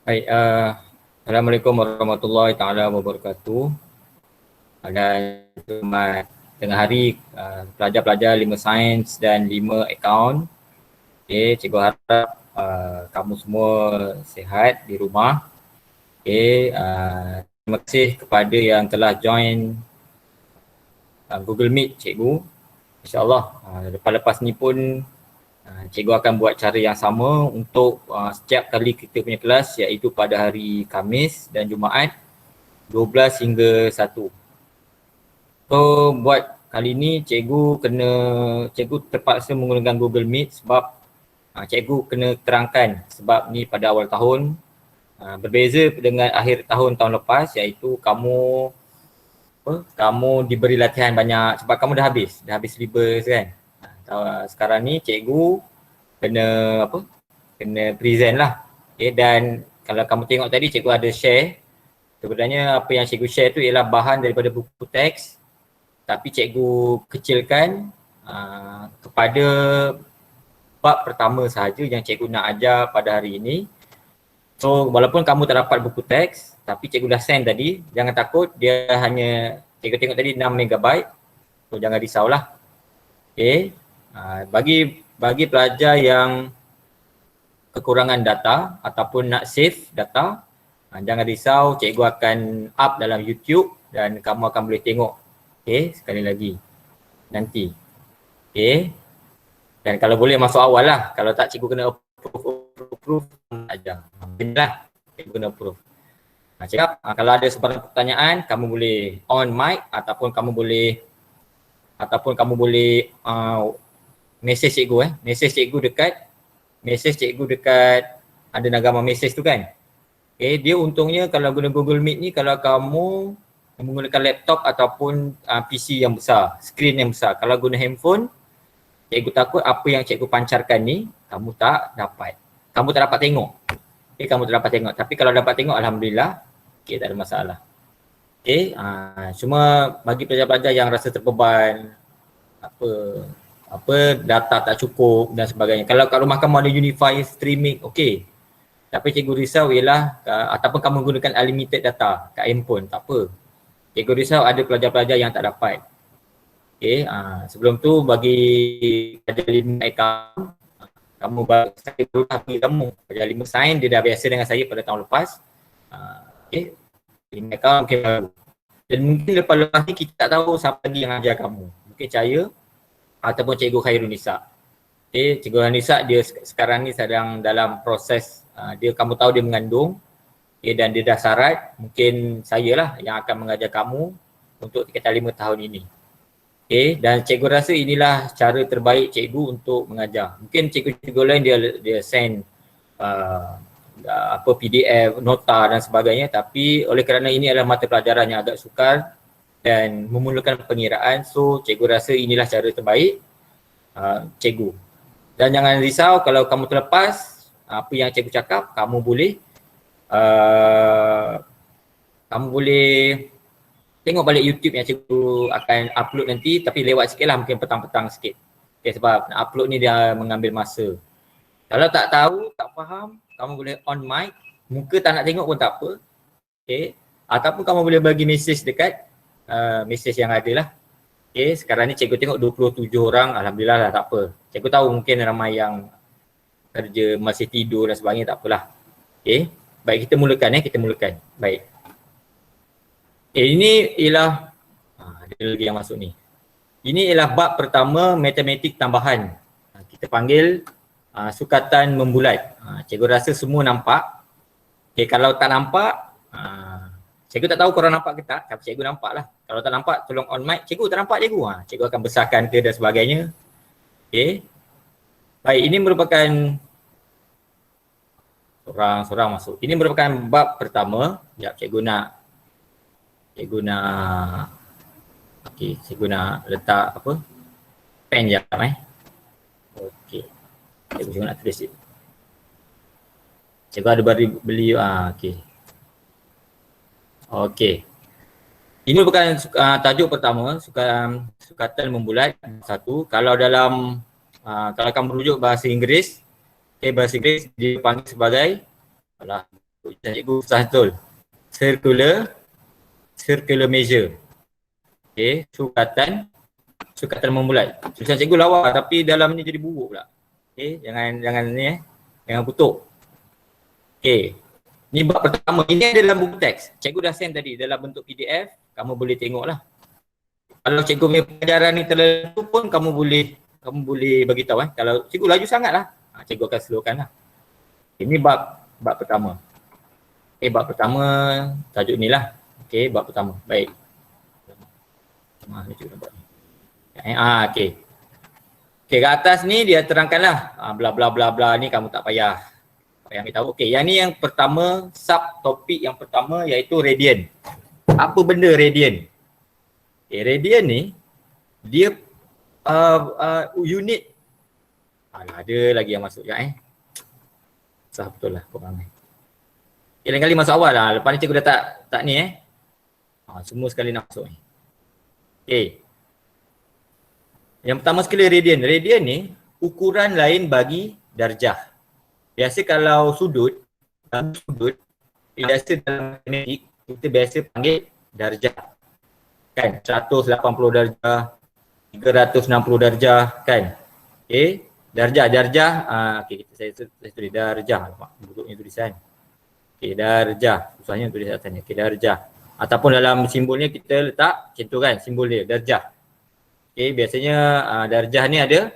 Baik, Assalamualaikum warahmatullahi taala wabarakatuh. Dan selamat tengah hari pelajar-pelajar 5 sains dan 5 akaun. Okay, cikgu harap kamu semua sihat di rumah. Okay, terima kasih kepada yang telah join Google Meet cikgu. InsyaAllah lepas-lepas ni pun cikgu akan buat cara yang sama untuk setiap kali kita punya kelas, iaitu pada hari Khamis dan Jumaat 12 hingga 1. So buat kali ni cikgu terpaksa menggunakan Google Meet sebab cikgu kena terangkan sebab ni pada awal tahun berbeza dengan akhir tahun lepas, iaitu kamu diberi latihan banyak sebab kamu dah habis syllabus kan. Sekarang ni cikgu kena present lah. Okay, dan kalau kamu tengok tadi cikgu ada share, sebenarnya apa yang cikgu share tu ialah bahan daripada buku teks, tapi cikgu kecilkan kepada bab pertama sahaja yang cikgu nak ajar pada hari ini. So walaupun kamu tak dapat buku teks, tapi cikgu dah send tadi, jangan takut, dia hanya cikgu tengok tadi 6 MB. So jangan risaulah. Okay. Bagi pelajar yang kekurangan data ataupun nak save data, jangan risau, cikgu akan up dalam YouTube dan kamu akan boleh tengok. Okay, sekali lagi nanti. Okay, dan kalau boleh masuk awal lah, kalau tak cikgu kena approve ajar. Inilah cikgu kena approve. Cakap, kalau ada sebarang pertanyaan, kamu boleh on mic ataupun kamu boleh message cikgu message cikgu dekat ada nama message tu kan. Okay, dia untungnya kalau guna Google Meet ni, kalau kamu menggunakan laptop ataupun PC yang besar, skrin yang besar. Kalau guna handphone, cikgu takut apa yang cikgu pancarkan ni kamu tak dapat tengok. Okay, kamu tak dapat tengok. Tapi kalau dapat tengok, alhamdulillah, okay, tak ada masalah. Okay, cuma bagi pelajar-pelajar yang rasa terbeban, data tak cukup dan sebagainya. Kalau kat rumah kamu ada Unify streaming, okey. Tapi cikgu risau ialah ataupun kamu gunakan unlimited data kat handphone, tak apa. Cikgu risau ada pelajar-pelajar yang tak dapat. Okey, sebelum tu bagi pelajar 5 akaun, saya baru bagi kamu pelajar 5 sains, dia dah biasa dengan saya pada tahun lepas. Okey, 5 akaun mungkin baru. Dan mungkin lepas-lepas ni kita tak tahu siapa lagi yang ajar kamu. Mungkin saya ataupun cikgu Khairunisa. Okay, cikgu Khairunisa dia sekarang ni sedang dalam proses, kamu tahu dia mengandung, okay, dan dia dah syarat, mungkin saya lah yang akan mengajar kamu untuk tingkatan 5 tahun ini. Okay, dan cikgu rasa inilah cara terbaik cikgu untuk mengajar. Mungkin cikgu-cikgu lain dia send PDF, nota dan sebagainya, tapi oleh kerana ini adalah mata pelajaran yang agak sukar dan memerlukan pengiraan, so cikgu rasa inilah cara terbaik cikgu. Dan jangan risau kalau kamu terlepas apa yang cikgu cakap, kamu boleh tengok balik YouTube yang cikgu akan upload nanti, tapi lewat sikit lah, mungkin petang-petang sikit. Okay, sebab nak upload ni dia mengambil masa. Kalau tak tahu, tak faham, kamu boleh on mic, muka tak nak tengok pun tak apa. Okay. Ataupun kamu boleh bagi message dekat message yang ada lah. Okay, sekarang ni cikgu tengok 27 orang, alhamdulillah lah, tak apa. Cikgu tahu mungkin ramai yang kerja masih tidur dan sebagainya, tak apalah. Okay, baik kita mulakan Baik. Ini ialah ada lagi yang masuk ni. Ini ialah bab pertama matematik tambahan. Kita panggil sukatan membulat. Cikgu rasa semua nampak. Okay, kalau tak nampak, cikgu tak tahu korang nampak ke tak, tapi cikgu nampak lah. Kalau tak nampak, tolong on mic. Cikgu tak nampak cikgu. Cikgu akan besarkan ke dan sebagainya. Okay. Baik, ini merupakan seorang masuk. Ini merupakan bab pertama. Sekejap, cikgu nak okay, cikgu nak letak pen jap Okay. Cikgu nak tulis. Cikgu ada beli okay. Okay. Ini merupakan tajuk pertama, sukatan membulat. Satu, kalau kalau kamu merujuk bahasa Inggeris, bahasa Inggeris dipanggil sebagai Cikgu susah betul. Circular measure. Okay, sukatan membulat. Tulisan cikgu lawa tapi dalam ni jadi buruk pula. Okay, jangan ni jangan kutuk. Okay, ni bab pertama. Ini ada dalam buku teks. Cikgu dah send tadi dalam bentuk PDF. Kamu boleh tengok lah. Kalau cikgu punya pengajaran ni terlalu pun kamu boleh bagi tahu Kalau cikgu laju sangat lah, cikgu akan slowkan lah. Ini bab pertama. Okay, bab pertama tajuk ni lah. Okay, bab pertama. Baik. Ni cikgu nampak ni. Okay. Okay, kat atas ni dia terangkanlah. Bla bla bla bla ni kamu tak payah ambil tahu. Okay, yang ni yang pertama, subtopik yang pertama iaitu radian. Apa benda radian? Okay, radian ni dia unit. Ada lagi yang masuk je Sah betul lah korang ni. Okay, lain kali masuk awal lah. Lepas ni cikgu dah tak ni semua sekali nak masuk ni. Okay. Yang pertama sekali radian. Radian ni ukuran lain bagi darjah. Biasa kalau sudut, biasa dalam matematik kita biasa panggil darjah. Kan 180 darjah, 360 darjah kan. Okay, darjah. Okay, saya tulis darjah. Bentuknya tulisan. Okay, darjah. Susahnya tulis atasnya. Okay, darjah. Ataupun dalam simbolnya kita letak macam tu kan, simbol dia, darjah. Okay, biasanya darjah ni ada.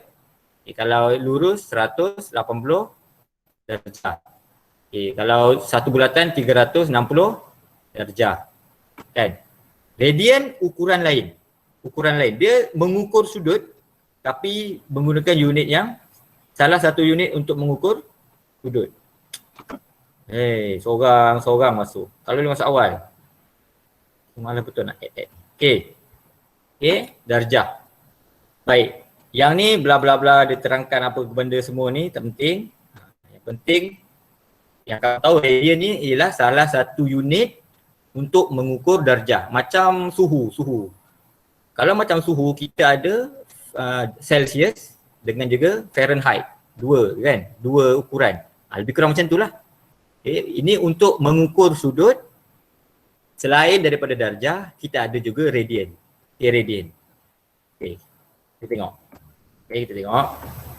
Okay, kalau lurus 180 darjah. Okay, kalau satu bulatan 360 darjah. Kan? Radian ukuran lain. Dia mengukur sudut tapi menggunakan unit yang salah satu unit untuk mengukur sudut. Seorang masuk. Kalau dia masuk awal. Malah betul nak add. Okay, darjah. Baik. Yang ni bla bla bla dia terangkan apa benda semua ni tak penting. Yang penting yang kau tahu radian ni ialah salah satu unit untuk mengukur darjah. Macam suhu. Kalau macam suhu kita ada Celsius dengan juga Fahrenheit. Dua kan? Dua ukuran. Lebih kurang macam itulah. Okay. Ini untuk mengukur sudut. Selain daripada darjah, kita ada juga radian. Radian. Okay. Kita tengok.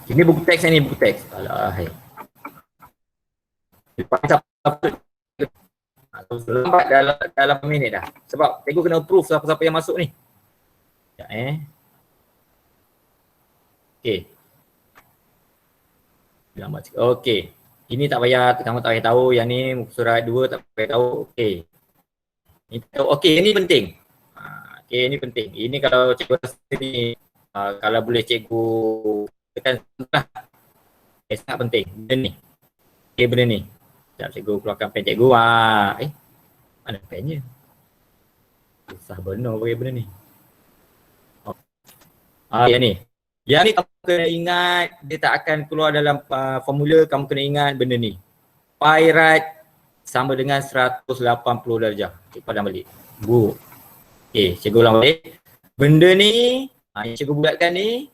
Ini buku teks ni, buku teks. Lambat dalam minit dah. Sebab cikgu kena approve siapa-siapa yang masuk ni. Okay. Lambat sikit. Okay. Ini tak payah, kamu tak payah tahu. Yang ni surat 2 tak payah tahu. Okay. Ini penting. Ini penting. Ini kalau cikgu rasa ni, kalau boleh cikgu tekan lah. Sangat penting. Benda ni. Benda ni. Sekejap cikgu keluarkan pen cikgu. Mana pennya? Susah benar pakai benda ni. Yang ni. Yang ni kamu kena ingat, dia tak akan keluar dalam formula, kamu kena ingat benda ni. Pi right sama dengan 180 darjah. Okay, padam balik. Okay, cikgu ulang balik. Benda ni, yang cikgu buatkan ni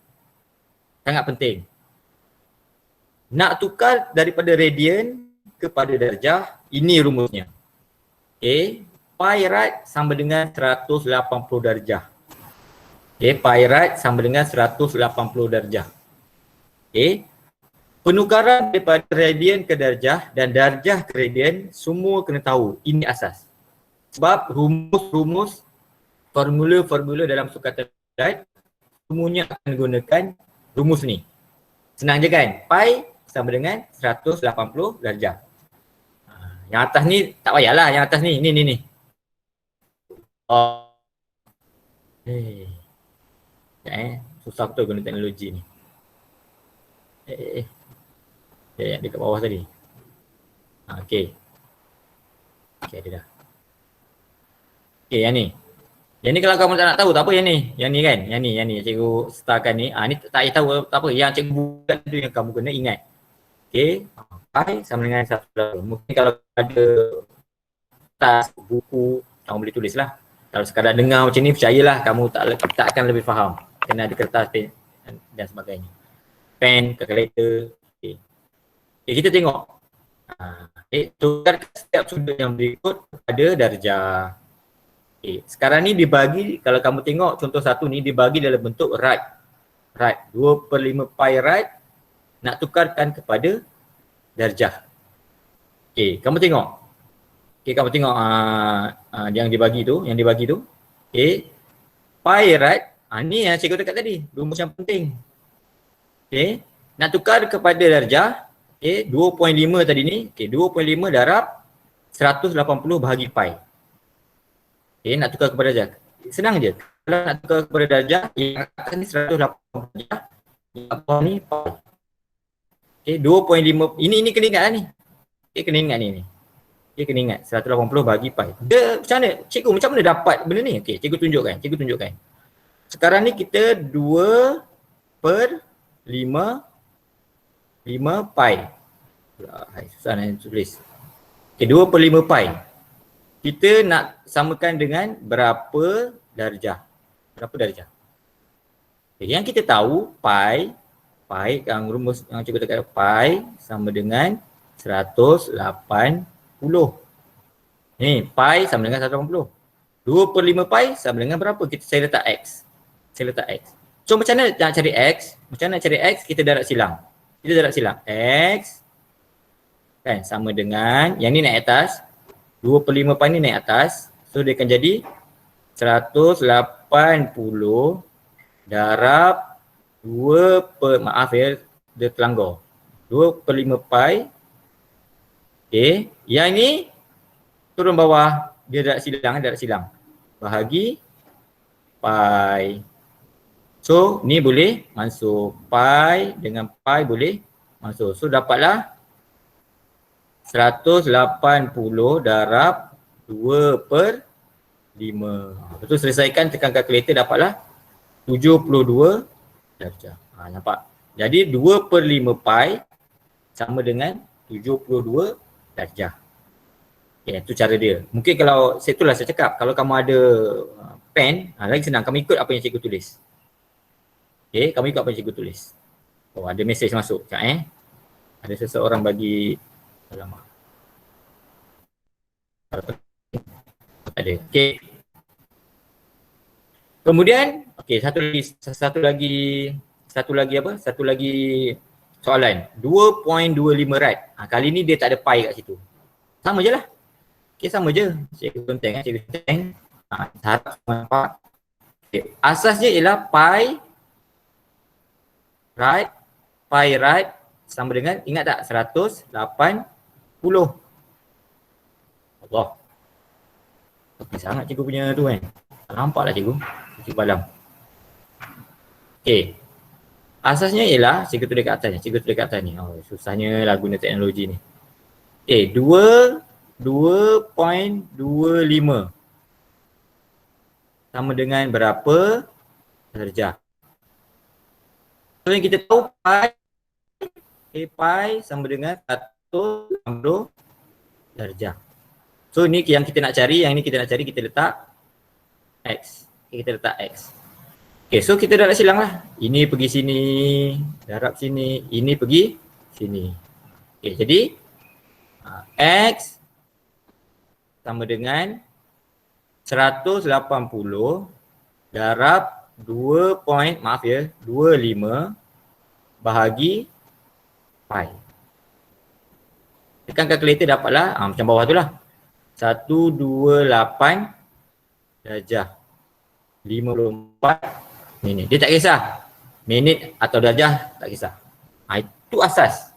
sangat penting. Nak tukar daripada radian kepada darjah, ini rumusnya. Okay, pi right sama dengan 180 darjah. Okay, pi right sama dengan 180 darjah. Okay. Penukaran daripada radian ke darjah dan darjah ke radian semua kena tahu. Ini asas. Sebab rumus-rumus, formula-formula dalam sukatan bulat semuanya akan gunakan rumus ni. Senang je kan? Pi sama dengan 180 darjah. Yang atas ni tak payahlah, yang atas ni. Ni. Susah betul guna teknologi ni. Dekat bawah tadi. Okay, ada dah. Okay, yang ni. Yang ni kalau kamu tak nak tahu, tak apa yang ni. Yang ni kan? Yang ni. Cikgu starkan ni. Ni tak payah tahu, tak apa. Yang cikgu buat tu yang kamu kena ingat. Okay. Pi sama dengan 180. Mungkin kalau ada tas, buku, kamu boleh tulis lah. Kalau sekadar dengar macam ni, percayalah kamu tak akan lebih faham. Kena ada kertas, pen dan sebagainya. Pen, kalkulator. Okay, kita tengok. Tukar setiap sudut yang berikut kepada darjah. Sekarang ni dibagi, kalau kamu tengok contoh satu ni dibagi dalam bentuk right. 2/5 pi right nak tukarkan kepada darjah. Kamu tengok. Kamu tengok yang dibagi tu, pi right, ni yang cikgu dekat tadi, rumus yang penting. Nak tukar kepada darjah, 2.5 tadi ni, 2.5 darab 180 bahagi pi. Nak tukar kepada darjah. Senang je. Kalau nak tukar kepada darjah, yang atas ni 180 darjah, yang bawah ni pi. 2.5, ini kena ingat lah ni. Kena ingat ni. Kena ingat 180 bahagi pi. Dia macam mana? Cikgu macam mana dapat benda ni? Cikgu tunjukkan. Sekarang ni kita 2/5 pi. Susah nak tulis. 2/5 pi. Kita nak samakan dengan berapa darjah? Yang kita tahu pi yang rumus yang cikgu dekat pi sama dengan 180. Ni pi sama dengan 180. 2/5 pi sama dengan berapa? Saya letak x. So macam mana nak cari x? Kita darab silang. X kan sama dengan yang ni naik atas. 2/5 pi ni naik atas. So dia akan jadi 180 darab 2 dia terlanggar. 2/5 pi. Yang ni turun bawah, dia darab silang. Bahagi pi. So ni boleh masuk. Pi dengan pi boleh masuk. So dapatlah 180 darab 2/5. Lepas tu selesaikan, tekan kalkulator, dapatlah 72 darjah. Nampak? Jadi 2/5 pi sama dengan 72 darjah. Itu cara dia. Mungkin kalau, itulah saya cakap, kalau kamu ada pen, lagi senang, kamu ikut apa yang cikgu tulis. Kamu ikut apa yang cikgu tulis. Oh, ada mesej masuk. Sekejap ada seseorang bagi, alamak. Ada. Kemudian, satu lagi soalan. 2.25 right. Kali ni dia tak ada pi kat situ. Sama je lah. Sama je. Cikgu tentang. Harap nampak. Asasnya ialah pi right sama dengan, ingat tak, 180. Allah. Tapi sangat cikgu punya tu kan. Nampak lah cikgu. Cikgu balam. Asasnya ialah, cikgu tulis kat atas ni. Susahnya lah guna teknologi ni. 2.25 sama dengan berapa darjah? So yang kita tahu pi sama dengan 180 darjah. So ni yang kita nak cari, kita letak x. Kita letak x. So kita darab silang lah. Ini pergi sini, darab sini, ini pergi sini. Jadi x sama dengan 180 darab 25 bahagi pi. Tekan kalkulator, dapatlah macam bawah tu lah. 128 darjah 54 minit. Dia tak kisah minit atau darjah, tak kisah. Itu asas.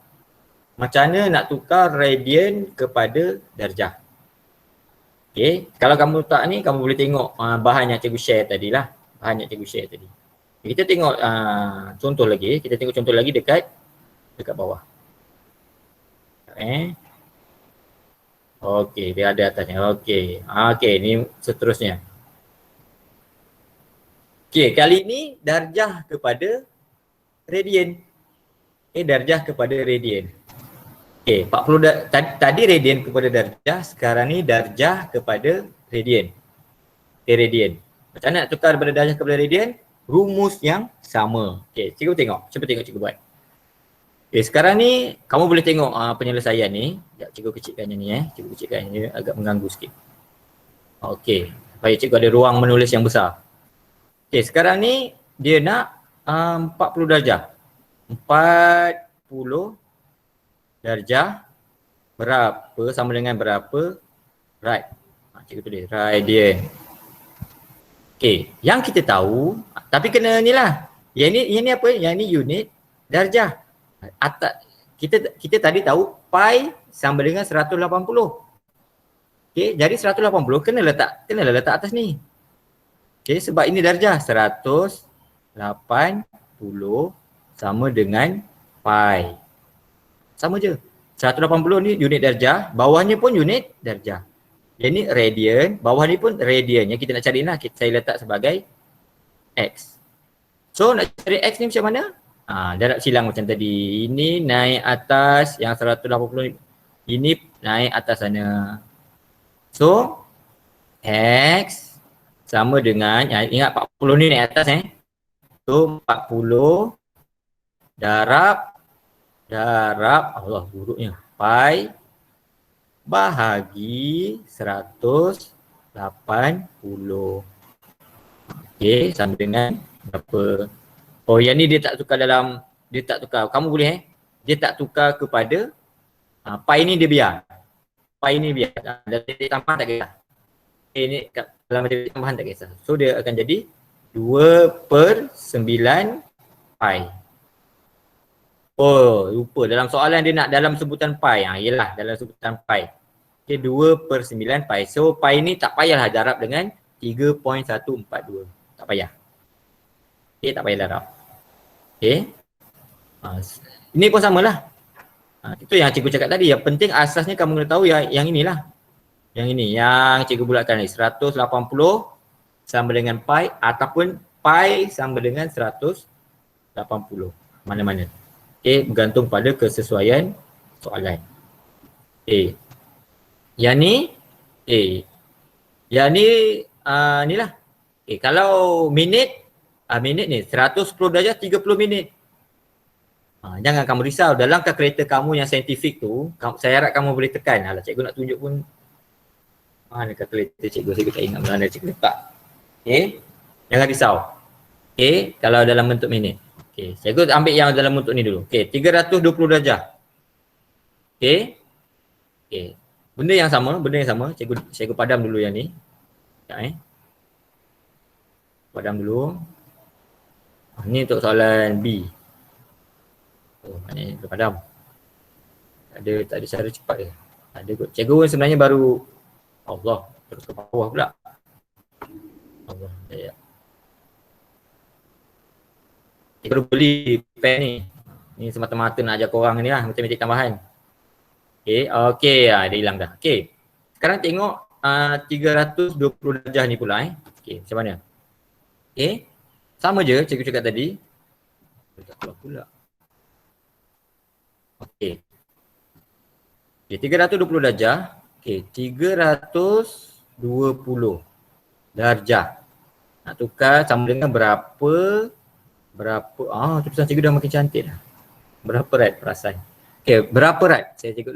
Macam mana nak tukar radian kepada darjah. Kalau kamu tak ni, kamu boleh tengok bahan yang cikgu share tadi lah. Kita tengok contoh lagi. Dekat bawah. Dia ada atasnya. Ni seterusnya. Kali ni darjah kepada radian. Darjah kepada radian. 40 tadi radian kepada darjah, sekarang ni darjah kepada radian. Radian. Macam mana nak tukar daripada darjah kepada radian? Rumus yang sama. Cikgu tengok. Cuba tengok cikgu buat. Sekarang ni kamu boleh tengok penyelesaian ni. Sekejap cikgu kecilkan ni Cikgu kecilkan ni agak mengganggu sikit. Okey, supaya cikgu ada ruang menulis yang besar. Sekarang ni dia nak 40 darjah. 40 darjah berapa sama dengan berapa rad. Cikgu tulis radian. Yang kita tahu, tapi kena ni lah. Yang ni apa? Yang ni unit darjah. Kita tadi tahu pi sama dengan 180. Jadi 180 kena letak atas ni. Sebab ini darjah 180 sama dengan pi. Sama je. 180 ni unit darjah, bawahnya pun unit darjah. Yang ni radian, bawah ni pun radian. Yang kita nak cari lah, saya letak sebagai X. So nak cari X ni macam mana? Darab silang macam tadi. Ini naik atas yang 180 ni. Ini naik atas sana. So X sama dengan, ingat 40 ni naik atas So 40 darab Allah buruknya pi bahagi 180. Sama dengan berapa? Oh, yang ni dia tak tukar kamu boleh dia tak tukar kepada pi ni dia biar. Pi ni biar. Dalam titik tambahan tak kisah. Ni dalam titik tambahan tak kisah. So dia akan jadi 2/9 pi. Oh, lupa. Dalam soalan dia nak dalam sebutan pi. Yelah, dalam sebutan pi. 2/9 pi. So, pi ni tak payahlah darab dengan 3.142. Tak payah. Tak payah darab. Ini pun samalah. Itu yang cikgu cakap tadi. Yang penting asasnya kamu kena tahu yang inilah. Yang ini. Yang cikgu bulatkan ni. 180 sama dengan pi ataupun pi sama dengan 180. Mana-mana. Bergantung pada kesesuaian soalan. Yang ni yang ni inilah. Kalau minit ni 110 darjah 30 minit. Jangan kamu risau, dalam kalkulator kamu yang saintifik tu, saya harap kamu boleh tekan. Cikgu nak tunjuk pun mana kalkulator cikgu, saya tak ingat mana cikgu letak. Jangan risau. Kalau dalam bentuk minit. Cikgu ambil yang dalam bentuk ni dulu. 320 darjah. Benda yang sama. Cikgu padam dulu yang ni. Padam dulu. Ni untuk soalan B. Ni belum padam. Tak ada cara cepat ke? Ada kot. Cikgu sebenarnya baru Allah terus ke bawah pula. Allah. Baru beli pen ni. Ni semata-mata nak ajar korang ni lah, matematik tambahan. Dia hilang dah. Sekarang tengok 320 darjah ni pula macam mana? Sama je cikgu cakap tadi. Tak keluar pula. 320 darjah. 320 darjah. Nak tukar sama dengan berapa tulisan cikgu dah makin cantik dah. Berapa rad perasan? Berapa rad? Cikgu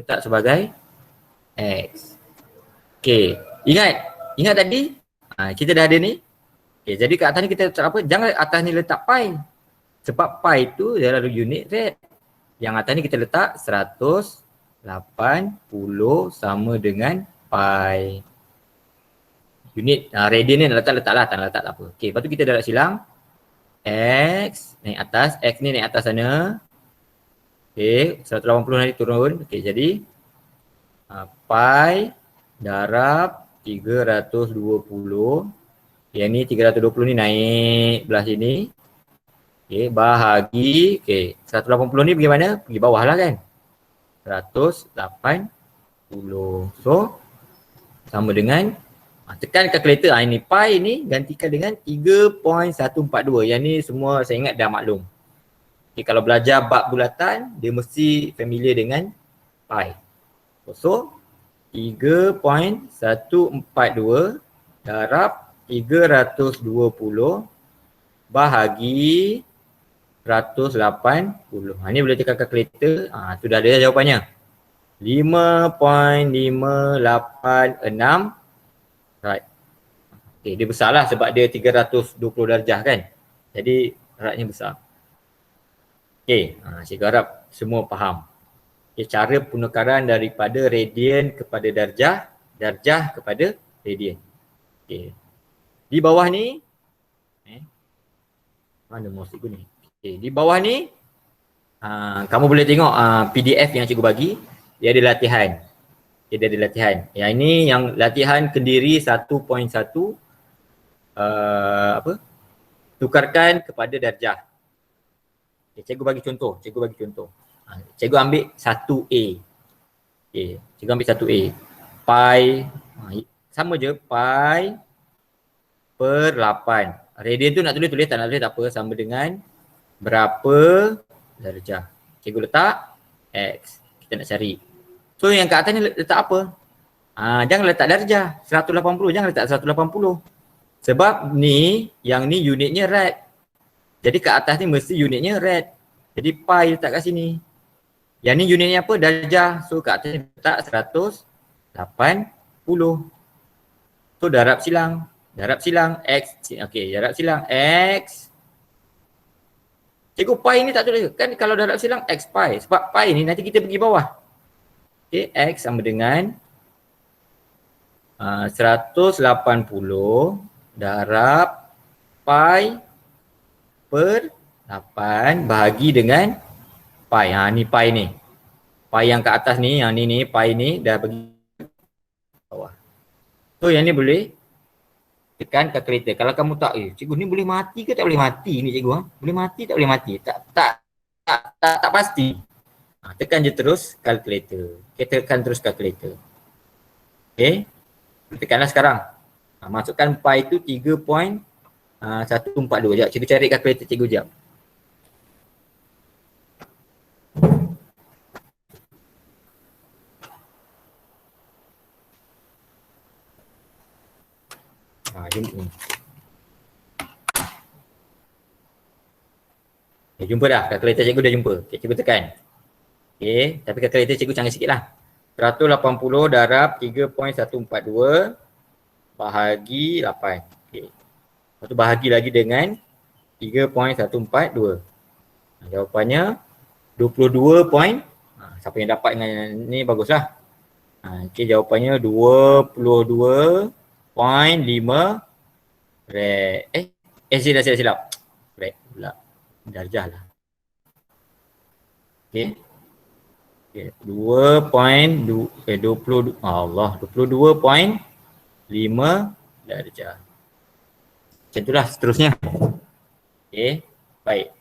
letak sebagai X. Ingat tadi? Kita dah ada ni. Jadi kat atas ni kita letak apa? Jangan atas ni letak pi. Sebab pi tu dalam unit rad. Yang atas ni kita letak 180 sama dengan pi. Unit radian ni letak-letaklah, tak letak tak apa. Lepas tu kita darab silang. X naik atas, X ni naik atas sana. 180 nanti turun. Jadi pi darab 320. Yang ni 320 ni naik belah sini. Bahagi 180 ni pergi mana? Pergi bawah lah kan. 180. So sama dengan tekan kalkulator. Ini pi ni gantikan dengan 3.142. Yang ni semua saya ingat dah maklum. Kalau belajar bab bulatan, dia mesti familiar dengan pi. So 3.142 darab 320 bahagi 180. Ni boleh tekan kalkulator. Tu dah ada jawapannya. 5.586. Right. Okay, dia besar lah sebab dia 320 darjah kan. Jadi ratnya besar. Okay, cikgu harap semua faham. Okay, cara penukaran daripada radian kepada darjah, darjah kepada radian. Okay. Di bawah ni, mana mouse cikgu ni? Okay, di bawah ni, kamu boleh tengok PDF yang cikgu bagi. Dia ada latihan. Dia ada latihan. Yang ini yang latihan Kendiri 1.1 tukarkan kepada darjah. Okay, cikgu bagi contoh. Cikgu ambil 1A. Okay, cikgu ambil 1A. Pi, sama je, pi per 8. Radian tu nak tulis, tak nak tulis tak apa. Sama dengan berapa darjah. Cikgu letak X. Kita nak cari. So yang kat atas ni letak apa? Jangan letak darjah. 180, jangan letak 180. Sebab ni, yang ni unitnya rad. Jadi kat atas ni mesti unitnya rad. Jadi pi letak kat sini. Yang ni unitnya apa? Darjah. So kat atas ni letak 180. So darab silang. X. Okay, darab silang X. Cikgu pi ni tak tulis. Kan kalau darab silang X pi. Sebab pi ni nanti kita pergi bawah. Okay, X sama dengan 180 darab pi per 8 bahagi dengan pi. Ni pi ni. Pi yang kat atas ni, yang ni pi ni dah pergi bawah. So yang ni boleh tekan kalkulator. Kalau kamu tak, cikgu ni boleh mati ke tak boleh mati ni cikgu? Boleh mati tak boleh mati? Tak pasti. Tekan je terus kalkulator. Okay, tekan terus kalkulator. Okay. Tekanlah sekarang. Masukkan pi tu 3.142. Sekejap, cikgu cari kalkulator cikgu jap. Jumpa ni. Jumpa dah. Kalkulator cikgu dah jumpa. Okay, cikgu tekan. Okay, tapi kalkulator cikgu canggih sikit lah. 180 darab 3.142 bahagi 8. Okay. Lepas tu bahagi lagi dengan 3.142. Jawapannya 22 point. Siapa yang dapat dengan ni baguslah. Okay, jawapannya 22.5 rad. Silap. Rad pula. Darjah lah. Okay. 22.5 darjah. Macam itulah seterusnya. Okay, baik.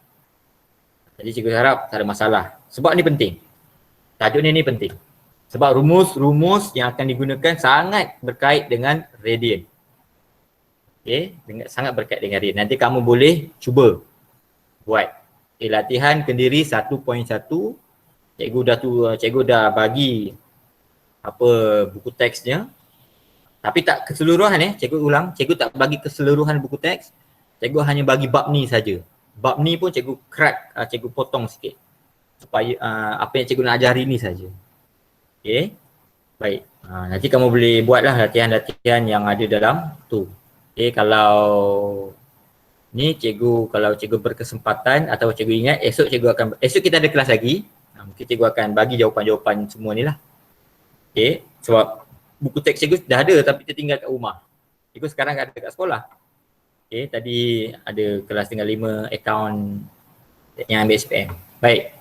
Jadi cikgu harap tak ada masalah. Sebab ni penting. Tajuk ni penting. Sebab rumus-rumus yang akan digunakan sangat berkait dengan radian. Okay, sangat berkait dengan radian. Nanti kamu boleh cuba buat. Okay, latihan Kendiri 1.1. Cikgu dah bagi buku teksnya. Tapi tak keseluruhan cikgu ulang. Cikgu tak bagi keseluruhan buku teks. Cikgu hanya bagi bab ni saja. Bab ni pun cikgu cikgu potong sikit. Supaya apa yang cikgu nak ajar hari ni saja. Okay. Baik. Nanti kamu boleh buatlah latihan-latihan yang ada dalam tu. Okay, kalau ni kalau cikgu berkesempatan atau cikgu ingat esok kita ada kelas lagi. Mungkin cikgu akan bagi jawapan-jawapan semua ni lah. Okay, sebab buku teks cikgu dah ada tapi tertinggal kat rumah. Cikgu sekarang ada kat sekolah. Okay, tadi ada kelas tinggal 5 akaun yang ambil SPM. Baik,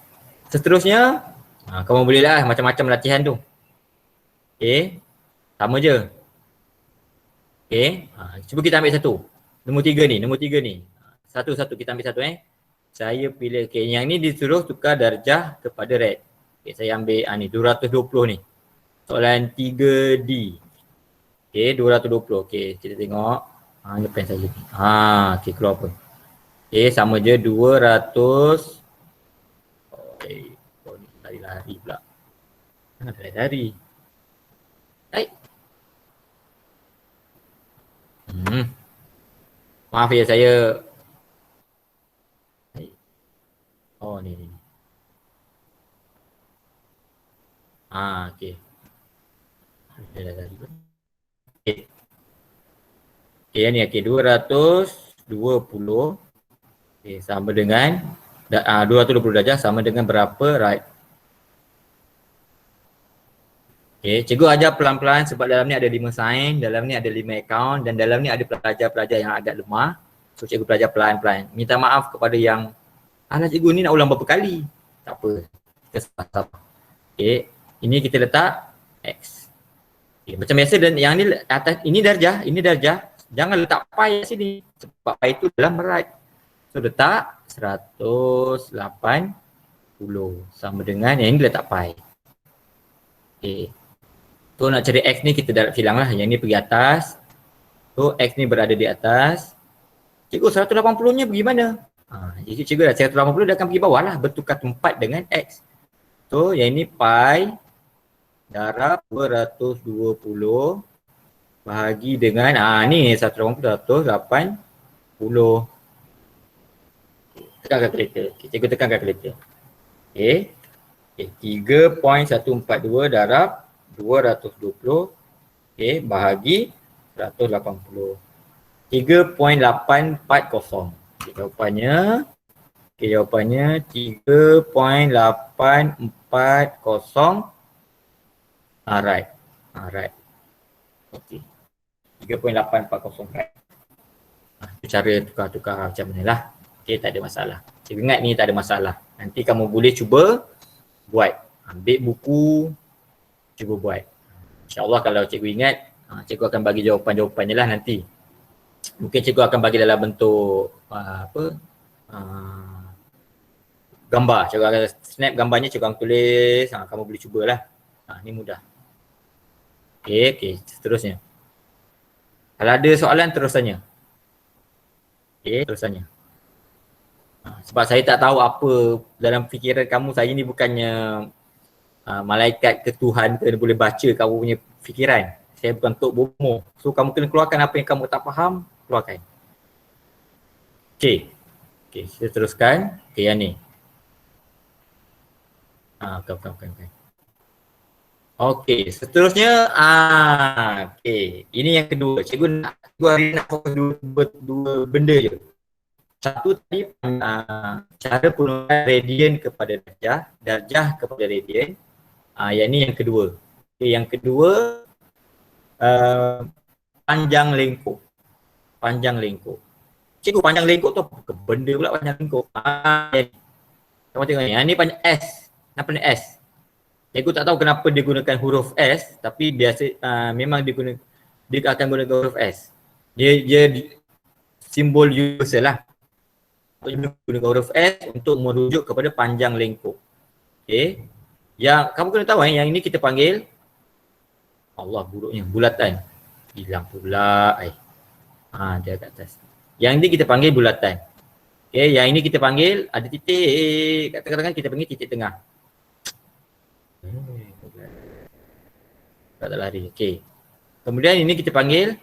seterusnya kamu bolehlah macam-macam latihan tu. Okay, sama je. Okay, cuba kita ambil satu. Nombor 3 ni. Satu-satu kita ambil satu Saya pilih, yang ni disuruh tukar darjah kepada rad. Okay, saya ambil ni 220 ni. Soalan 3D. Okay, 220. Okay, kita tengok. Depan saja. Okay, keluar apa? Okay, sama je 200. Okay, lari-lari pula. Lari-lari. Baik. Maaf ya, saya Oh ni. Okey. Okey. Okey ni okey 220 sama dengan 220 darjah sama dengan berapa right? Cikgu ajar pelan-pelan sebab dalam ni ada 5 sign, dalam ni ada 5 account dan dalam ni ada pelajar-pelajar yang agak lemah. So cikgu belajar pelan-pelan. Minta maaf kepada yang cikgu ni nak ulang berapa kali. Tak apa. Kita sabar. Ini kita letak X. Macam biasa dan yang ni atas ini darjah. Jangan letak pi kat sini sebab pi itu dalam right. So letak 180 sama dengan yang ini letak pi. So nak cari X ni kita dah hilang lah. Yang ni pergi atas. So X ni berada di atas. Cikgu 180 nya pergi mana? Jadi cikgu dah 180 dia akan pergi bawah lah. Bertukar tempat dengan X. So yang ini pi darab 220 bahagi dengan ni 180 180. Tekan kalkulator. Cikgu tekan kalkulator. 3.142 darab 220 bahagi 180. 3.840. Jawapannya 3.840. Alright. Okey. 3.840 right. Cara tukar-tukar macam ni lah. Tak ada masalah. Cikgu ingat ni tak ada masalah. Nanti kamu boleh cuba buat. Ambil buku, cuba buat. InsyaAllah kalau cikgu ingat, cikgu akan bagi jawapan-jawapannya lah nanti. Mungkin cikgu akan bagi dalam bentuk gambar. Cikgu akan snap gambarnya, cikgu akan tulis. Kamu boleh cubalah. Ni mudah. Okey, seterusnya. Kalau ada soalan terus tanya. Terus tanya. Sebab saya tak tahu apa dalam fikiran kamu. Saya ni bukannya malaikat ke Tuhan ke boleh baca kamu punya fikiran. Saya bukan Tok Bomo. So kamu kena keluarkan apa yang kamu tak faham, keluarkan. Okey, kita teruskan. Yang ni. Bukan. Okey, seterusnya ini yang kedua. Cikgu hari nak fokus dua benda je. Satu tadi cara penggunaan radian kepada darjah kepada radian. Yang ni yang kedua. Yang kedua panjang lengkuk. Cikgu panjang lengkuk tu apa benda pula panjang lengkuk? Kamu tengok ni. Yang ni panjang S. Kenapa ni S? Cikgu tak tahu kenapa dia gunakan huruf S, tapi biasa memang dia akan gunakan huruf S. Dia simbol universal lah. Dia gunakan huruf S untuk merujuk kepada panjang lengkuk. Yang kamu kena tahu yang ini kita panggil Allah buruknya bulatan. Hilang pula dia kat atas. Yang ini kita panggil bulatan. Yang ini kita panggil ada titik, katakan kita panggil titik tengah. Tak lari. Kemudian ini kita panggil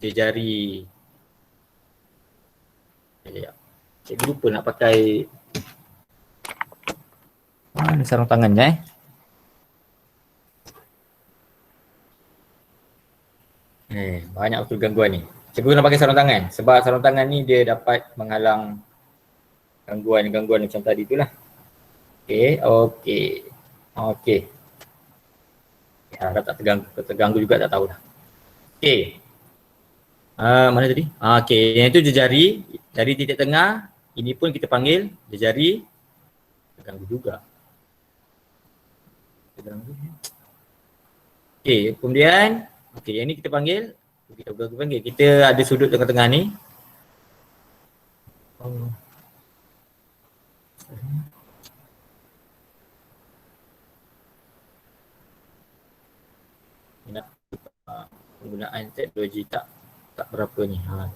jari. Cikgu lupa nak pakai mana sarung tangannya banyak betul gangguan ni. Cikgu nak pakai sarung tangan sebab sarung tangan ni dia dapat menghalang gangguan macam tadi tu lah. Okey. Harap tak terganggu juga, tak tahulah. Mana tadi? Yang itu jari dari titik tengah. Ini pun kita panggil jari. Terganggu juga. Kemudian yang ini kita panggil. Kita ada sudut tengah-tengah ni. Penggunaan teknologi tak berapa ni. Mana?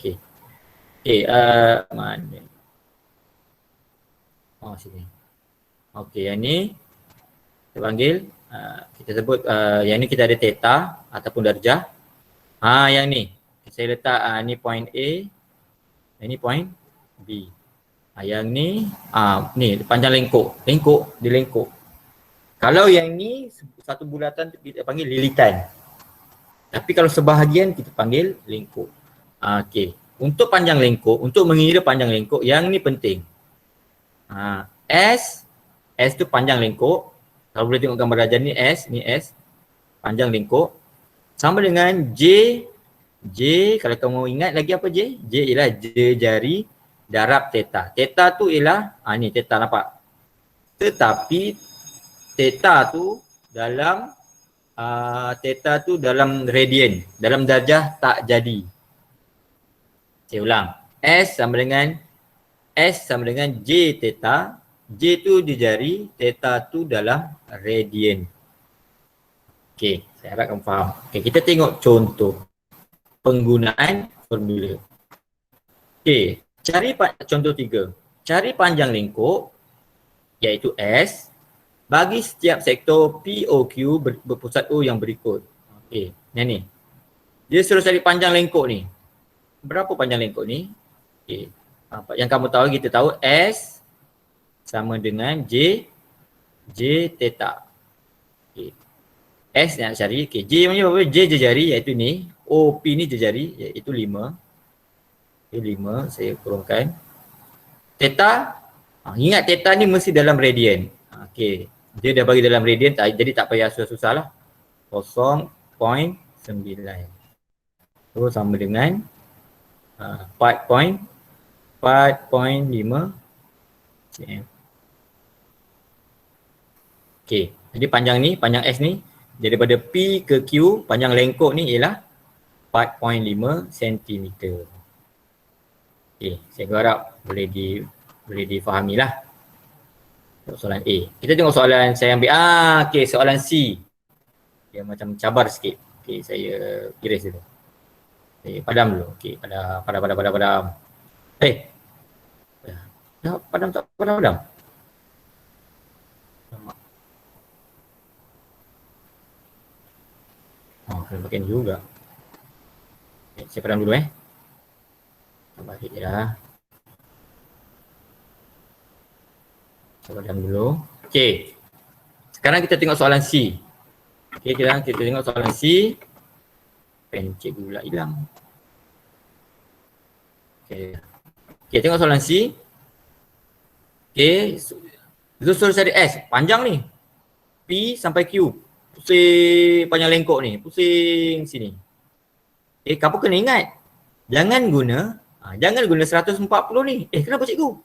Sini. Yang ni kita panggil kita sebut yang ni kita ada theta ataupun darjah. Yang ni saya letak ni point A, ini point B. Yang ni, ni panjang lengkuk. Dia lengkuk. Kalau yang ni satu bulatan kita panggil lilitan. Tapi kalau sebahagian kita panggil lengkuk. Okey. Untuk panjang lengkuk, untuk mengira panjang lengkuk, yang ni penting. S tu panjang lengkuk. Kalau boleh tengok gambar darjah ni S, panjang lengkuk. Sama dengan J, kalau kamu ingat lagi apa J? J ialah jari darab theta. Theta tu ialah, ni theta nampak. Tetapi theta tu dalam radian, dalam darjah tak jadi. Saya ulang. S sama dengan J theta. J tu di jari, theta tu dalam radian. Okey, saya harap kamu faham. Okey, kita tengok contoh penggunaan formula. Okey, contoh 3. Cari panjang lengkuk iaitu S bagi setiap sektor POQ berpusat O yang berikut. Okey, ni. Dia suruh cari panjang lengkuk ni. Berapa panjang lengkuk ni? Okey. Yang kamu tahu, kita tahu S sama dengan J theta. Okay. S nak cari. Okay. J punya berapa? J jejari iaitu ni. OP ni jejari iaitu 5. Okay, 5 saya kurungkan. Theta. Ingat theta ni mesti dalam radian. Okay. Dia dah bagi dalam radian jadi tak payah susah-susah lah. 0.9. So sama dengan 4.5 cm. Okey, jadi panjang S ni daripada P ke Q, panjang lengkuk ni ialah 4.5 cm. Okey, saya harap boleh difahami lah. Soalan A. Kita tengok soalan saya ambil. Okey, soalan C. Dia macam cabar sikit. Okey, saya erase dulu. Okey, padam dulu. Okey, padam. Padam tak padam. Kena pakai ni juga. Okay, saya padam dulu balik je lah. Saya padam dulu. Okay. Sekarang kita tengok soalan C. Okay, kita tengok soalan C. Pen cikgu pula hilang. Okay, tengok soalan C. Okay. Itu suruh cari S. Panjang ni. P sampai Q. Pusing panjang lengkuk ni. Pusing sini. Kamu kena ingat. Jangan guna 140 ni. Kenapa cikgu?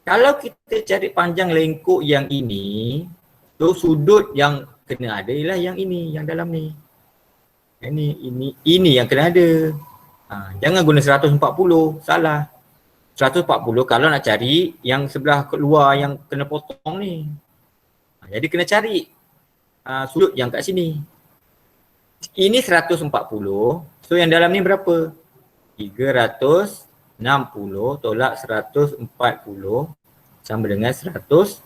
Kalau kita cari panjang lengkuk yang ini, tu sudut yang kena ada ialah yang ini, yang dalam ni. Ini yang kena ada. Jangan guna 140. Salah. 140 kalau nak cari yang sebelah keluar yang kena potong ni. Jadi kena cari sudut yang kat sini. Ini 140. So yang dalam ni berapa? 360 tolak 140 sama dengan 120.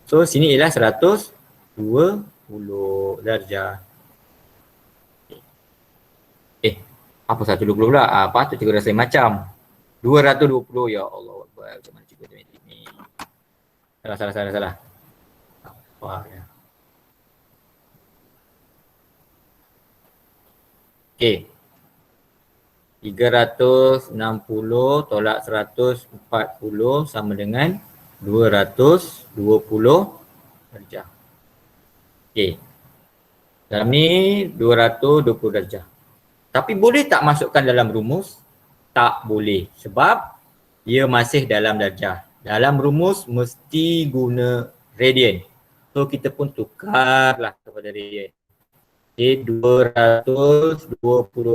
So sini ialah 120 darjah. Apa 120 pula? Patut cikgu rasa macam 220. Ya Allah, macam mana cikgu matematik ni? Salah. Apa ya? Okey. 360 tolak 140 sama dengan 220 darjah. Okey. Dalam ni 220 darjah. Tapi boleh tak masukkan dalam rumus? Tak boleh. Sebab ia masih dalam darjah. Dalam rumus mesti guna radian. So kita pun tukarlah kepada radian. Okay, 220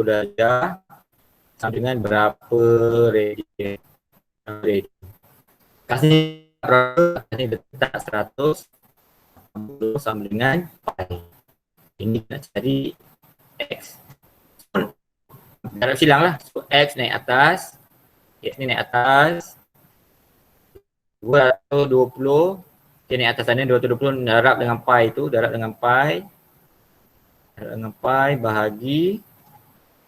darjah sama dengan berapa radian? Kasih berapa? Kasih letak 160 sama dengan pi. Ini nak cari X. Darab silang lah. So X naik atas. X ni naik atas. 220. Okay, naik atas sana 220 darab dengan pi tu. Darab dengan pi bahagi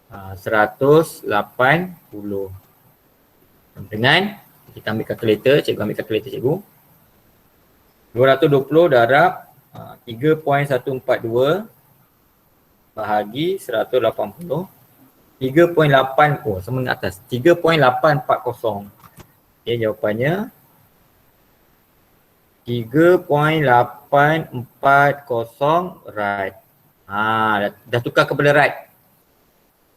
180. Dengan kita ambil kalkulator, cikgu ambil kalkulator cikgu. 220 darab 3.142 bahagi 180. 3.8, oh sama dengan atas, 3.840. Okay, jawapannya 3.840 right. Dah tukar kepada right.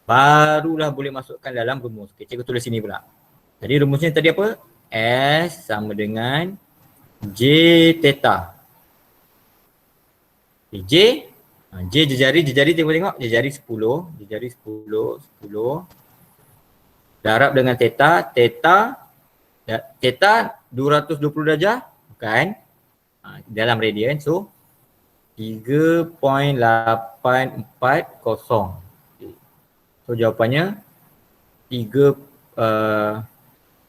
Barulah boleh masukkan dalam rumus. Okay, cikgu tulis sini pula. Jadi rumusnya tadi apa? S sama dengan J theta. Okay, J jejari cikgu tengok. Jejari 10. Jejari 10. Darab dengan theta. Theta 220 darjah. Bukan. Dalam radian. So 3.840. So jawapannya 38.4.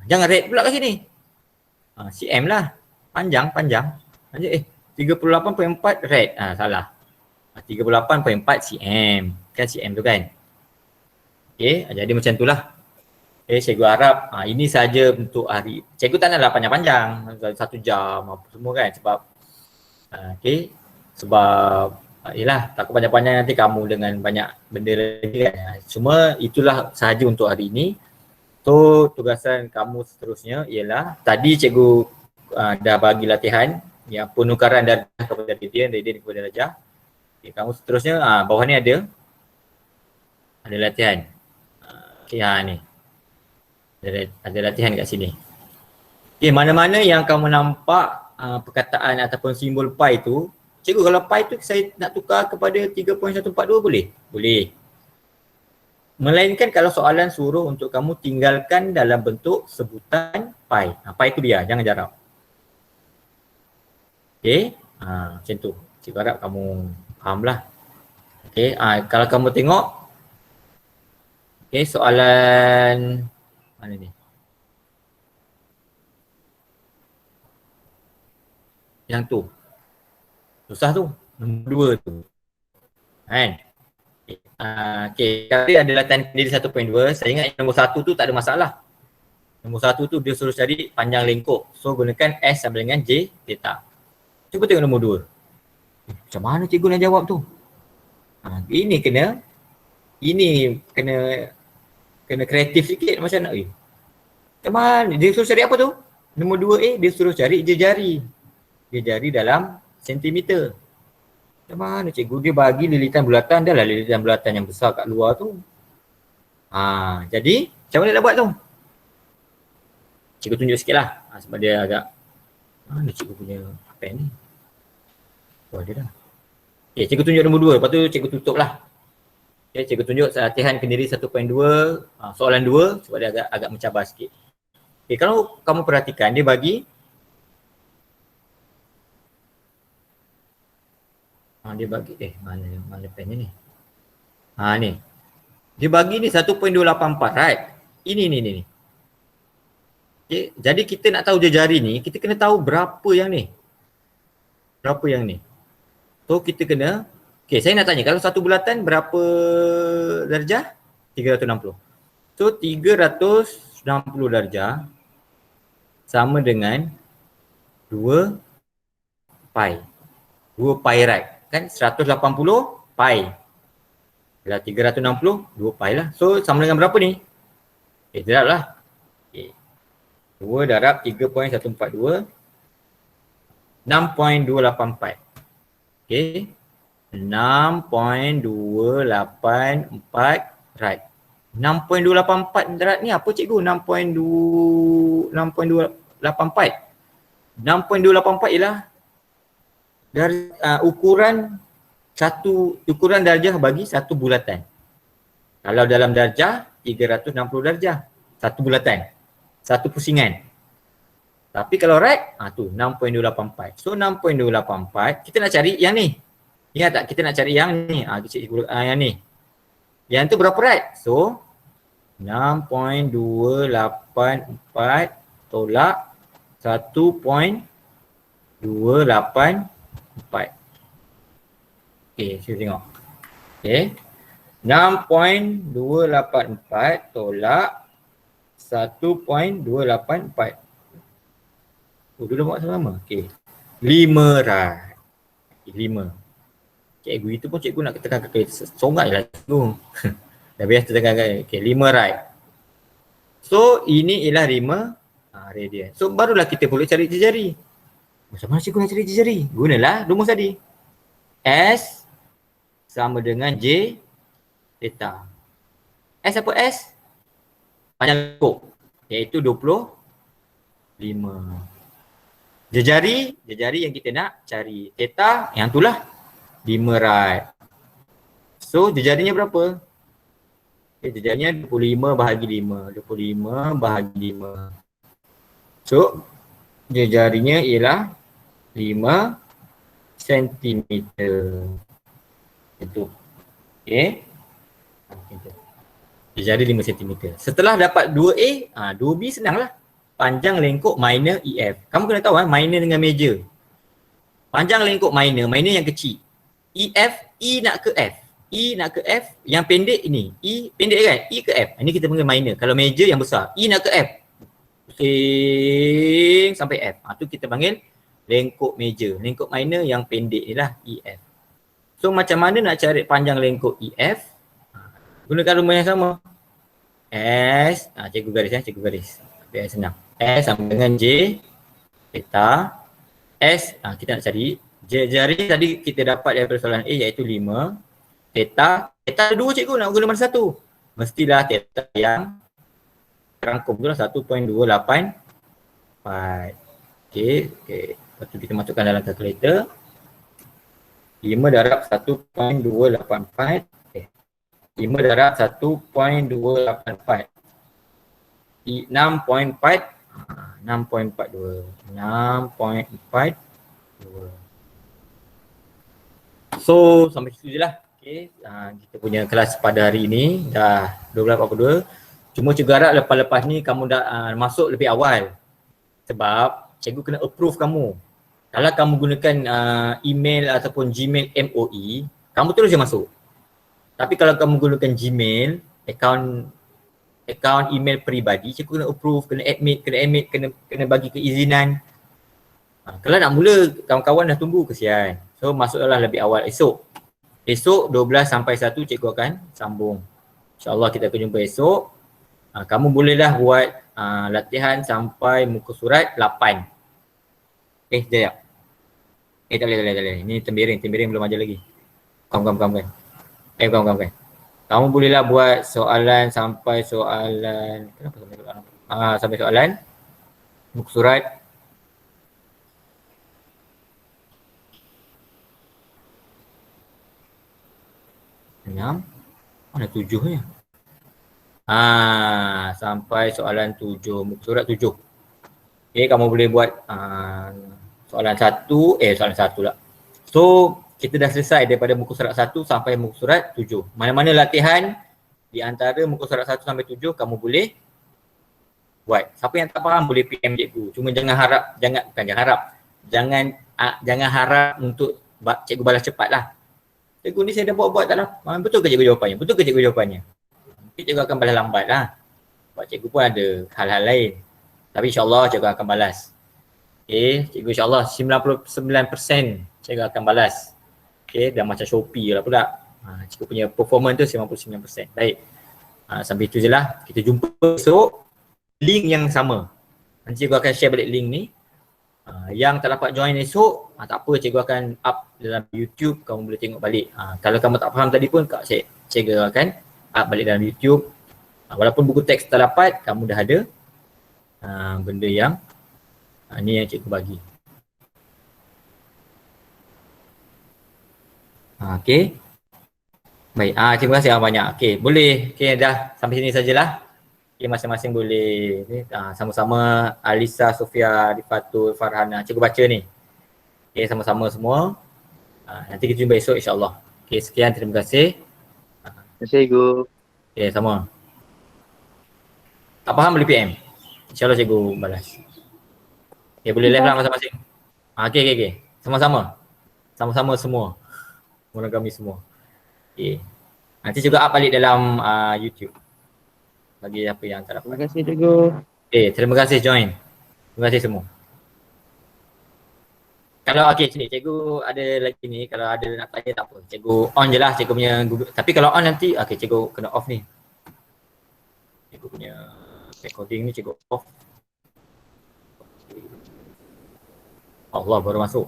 Jangan red pula kat sini. cm lah. Panjang. 38.4 red. Salah. 38.4 cm. Kan cm tu kan. Okay, jadi macam tu lah. Okay, cikgu harap ini saja untuk hari. Cikgu tak naklah panjang-panjang. 1 jam apa semua kan. Sebab yelah, takut panjang-panjang nanti kamu dengan banyak benda lagi kan. Cuma itulah sahaja untuk hari ini. So tugasan kamu seterusnya ialah tadi cikgu dah bagi latihan yang penukaran darjah kepada radian kepada darjah. Okay, kamu seterusnya bawah ni ada latihan. Ni. Ada latihan kat sini. Okay, mana-mana yang kamu nampak perkataan ataupun simbol pi tu, cikgu kalau pi tu saya nak tukar kepada 3.142 boleh? Boleh. Melainkan kalau soalan suruh untuk kamu tinggalkan dalam bentuk sebutan pi. Pi tu dia, jangan jarab. Okay, macam tu. Cikgu harap kamu fahamlah. Okay, kalau kamu tengok, okay, soalan mana ni? Yang tu. Susah tu. Nombor 2 tu. Kan? Okay. Kali ada latihan sendiri 1.2. Saya ingat nombor 1 tu tak ada masalah. Nombor 1 tu dia suruh cari panjang lengkuk. So gunakan S sama dengan J theta. Cuba tengok nombor 2. Macam mana cikgu nak jawab tu? Ini kena kreatif sikit macam nak. Macam mana? Dia suruh cari apa tu? Nombor 2A dia suruh cari jejari. Jejari dalam sentimeter. Macam mana cikgu? Dia bagi lilitan bulatan, dah lah lilitan bulatan yang besar kat luar tu. Jadi macam mana nak buat tu? Cikgu tunjuk sikit lah. Sebab dia agak, mana cikgu punya pen ni? Oh dia dah. Okay, cikgu tunjuk nombor 2. Lepas tu cikgu tutup lah. Okay, cikgu tunjuk latihan kendiri 1.2, soalan 2 sebab dia agak mencabar sikit. Okay, kalau kamu perhatikan dia bagi mana pennya ni? Ni. Dia bagi ni 1.284, right? Ini. Okay, jadi kita nak tahu jejari ni, kita kena tahu berapa yang ni. So kita kena, okay, saya nak tanya, kalau satu bulatan berapa darjah? 360. So 360 darjah sama dengan 2 pi. 2 pi right. Kan 180 pi. Bila 360, 2 pi lah. So sama dengan berapa ni? Okay, darab lah. Okay. 2 darab 3.142. 6.284. Okay. 6.284 right. 6.284 darat ni apa cikgu? 6.284. 6.284 ialah dari ukuran darjah bagi satu bulatan. Kalau dalam darjah 360 darjah satu bulatan. Satu pusingan. Tapi kalau right, tu 6.284. So 6.284, kita nak cari yang ni. Ingat tak? Kita nak cari yang ni. Yang ni. Yang tu berapa right? So 6.284 tolak 1.284. Okey, kita tengok. Okey. 6.284 tolak 1.284. Oh, dulu buat sama. Okey. 5 right. 5. Cikgu itu pun cikgu nak tekan kaki. Songat je lah cikgu. Dah biasa tekan kaki. Okey, 5 right. So, ini ialah 5 radian. So, barulah kita boleh cari jari. Macam mana cikgu nak cari jari? Gunalah rumus tadi. S sama dengan J theta. S apa S? Panjang lengkuk. Iaitu 25. Jejari yang kita nak cari. Theta yang itulah 5 right. So, jejarinya berapa? Okay, jejarinya 25 bahagi 5. 25 bahagi 5. So, jejarinya ialah 5 cm. Itu. Okay. Jejari 5 cm. Setelah dapat 2A, 2B senanglah. Panjang lengkuk minor EF. Kamu kena tahu minor dengan major. Panjang lengkuk minor yang kecil. EF, E nak ke F. E nak ke F, yang pendek ini. E pendek kan? E ke F. Ini kita panggil minor. Kalau major yang besar. E nak ke F. Pusing sampai F. Tu kita panggil lengkuk major. Lengkuk minor yang pendek ni lah EF. So macam mana nak cari panjang lengkuk EF? Gunakan rumus yang sama. S, cikgu garis cikgu garis. Biar senang. S sama dengan J theta. S, kita nak cari jari tadi kita dapat daripada soalan A iaitu 5. Theta, theta ada 2 cikgu, nak guna mana satu? Mestilah theta yang rangkum tu lah 1.284. Okey. Lepas tu kita masukkan dalam kalkulator. 5 darab 1.284. 5 darab 1.284. 6.4. 6.42. So sampai situ je lah. Okay. Kita punya kelas pada hari ini dah 12.42. Cuma cikgu harap lepas-lepas ni kamu dah masuk lebih awal. Sebab cikgu kena approve kamu. Kalau kamu gunakan email ataupun Gmail MOE, kamu terus je masuk. Tapi kalau kamu gunakan Gmail, akaun email peribadi, cikgu kena approve, kena admit, kena bagi keizinan. Kalau nak mula, kawan-kawan dah tunggu, kesian. So masuklah lebih awal esok. Esok 12 sampai 1 cikgu akan sambung. InsyaAllah kita akan jumpa esok. Kamu bolehlah buat latihan sampai muka surat 8. Sekejap. Tak boleh. Ini tembiring belum ajar lagi. Kamu. Kamu bolehlah buat soalan sampai soalan, kenapa sampai soalan? Sampai soalan muka surat 6. Mana 7 ni? Sampai soalan 7, muka surat 7. Okay, kamu boleh buat soalan 1 lah. So kita dah selesai daripada muka surat 1 sampai muka surat 7. Mana-mana latihan di antara muka surat 1 sampai 7 kamu boleh buat. Siapa yang tak faham boleh PM cikgu. Cuma jangan harap untuk cikgu balas cepat lah. Cikgu ni saya dah buat tak lah. Betul ke cikgu jawapannya? Mungkin cikgu akan balas lambat lah. Sebab cikgu pun ada hal-hal lain. Tapi insyaAllah cikgu akan balas. Okay, cikgu insyaAllah 99% cikgu akan balas. Okay, dah macam Shopee lah pula. Cikgu punya performance tu 99%. Baik. Sampai itu je lah. Kita jumpa esok. Link yang sama. Nanti cikgu akan share balik link ni. Yang tak dapat join esok, tak apa, cikgu akan up dalam YouTube. Kamu boleh tengok balik. Kalau kamu tak faham tadi pun, cikgu akan up balik dalam YouTube. Walaupun buku teks tak dapat, kamu dah ada benda yang ni yang cikgu bagi. Okey. Baik. Terima kasih banyak. Okey, boleh. Okey, dah sampai sini sajalah. Okey, masing-masing boleh sama-sama Alisa, Sofia, Rifatul, Farhana. Cikgu baca ni. Okey, sama-sama semua. Nanti kita jumpa esok insya-Allah. Okey, sekian, terima kasih. Terima kasih Cikgu. Okey, sama. Tak faham boleh PM. InsyaAllah cikgu balas. Okey, boleh live lah masing-masing. Okey. Sama-sama. Sama-sama semua. monogami semua. Okay. Nanti juga up balik dalam YouTube. Bagi apa yang tak Terima dapat. kasih cikgu. Okay, terima kasih join. Terima kasih semua. Kalau sini cikgu ada lagi ni, kalau ada nak tanya tak apa. Cikgu on je lah cikgu punya Google. Tapi kalau on nanti, cikgu kena off ni. Cikgu punya recording ni cikgu off. Allah baru masuk.